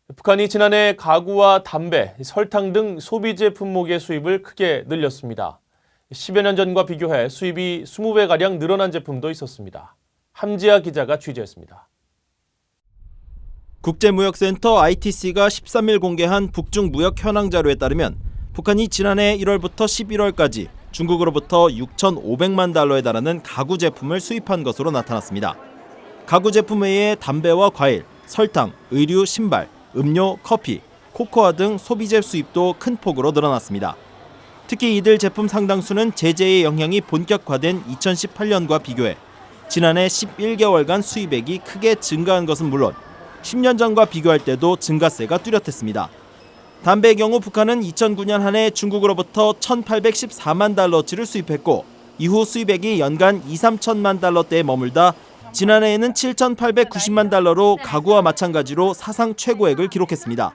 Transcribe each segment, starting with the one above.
북한이 지난해 가구와 담배, 설탕 등 소비재 품목의 수입을 크게 늘렸습니다. 10여 년 전과 비교해 수입이 20배가량 늘어난 제품도 있었습니다. 함지아 기자가 취재했습니다. 국제무역센터 ITC가 13일 공개한 북중 무역 현황 자료에 따르면 북한이 지난해 1월부터 11월까지 중국으로부터 6,500만 달러에 달하는 가구 제품을 수입한 것으로 나타났습니다. 가구 제품 외에 담배와 과일, 설탕, 의류, 신발, 음료, 커피, 코코아 등 소비재 수입도 큰 폭으로 늘어났습니다. 특히 이들 제품 상당수는 제재의 영향이 본격화된 2018년과 비교해 지난해 11개월간 수입액이 크게 증가한 것은 물론 10년 전과 비교할 때도 증가세가 뚜렷했습니다. 담배의 경우 북한은 2009년 한 해 중국으로부터 1,814만 달러치를 수입했고 이후 수입액이 연간 2, 3천만 달러대에 머물다 지난해에는 7,890만 달러로 가구와 마찬가지로 사상 최고액을 기록했습니다.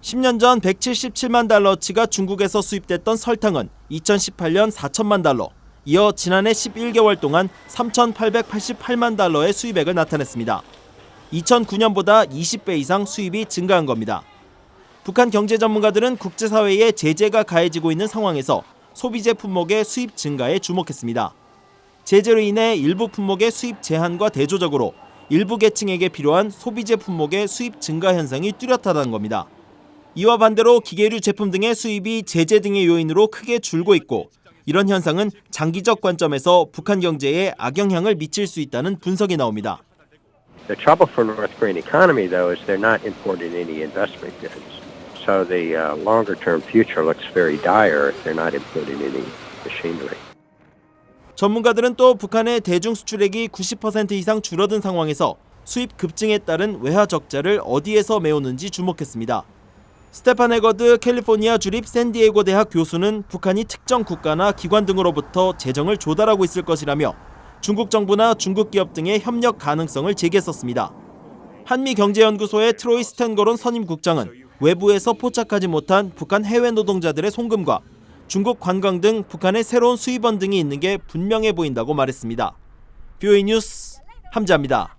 10년 전 177만 달러치가 중국에서 수입됐던 설탕은 2018년 4천만 달러, 이어 지난해 11개월 동안 3,888만 달러의 수입액을 나타냈습니다. 2009년보다 20배 이상 수입이 증가한 겁니다. 북한 경제 전문가들은 국제사회에 제재가 가해지고 있는 상황에서 소비재 품목의 수입 증가에 주목했습니다. 제재로 인해 일부 품목의 수입 제한과 대조적으로 일부 계층에게 필요한 소비재 품목의 수입 증가 현상이 뚜렷하다는 겁니다. 이와 반대로 기계류 제품 등의 수입이 제재 등의 요인으로 크게 줄고 있고 이런 현상은 장기적 관점에서 북한 경제에 악영향을 미칠 수 있다는 분석이 나옵니다. The trouble for North Korean economy, though, is they're not importing any investment goods. So the longer-term future looks very dire if they're not importing any machinery. 전문가들은 또 북한의 대중 수출액이 90% 이상 줄어든 상황에서 수입 급증에 따른 외화 적자를 어디에서 메우는지 주목했습니다. 스테판 해거드 캘리포니아 주립 샌디에고 대학 교수는 북한이 특정 국가나 기관 등으로부터 재정을 조달하고 있을 것이라며 중국 정부나 중국 기업 등의 협력 가능성을 제기했었습니다. 한미경제연구소의 트로이 스탠거론 선임국장은 외부에서 포착하지 못한 북한 해외 노동자들의 송금과 중국 관광 등 북한의 새로운 수입원 등이 있는 게 분명해 보인다고 말했습니다. VOA 뉴스 함지아입니다.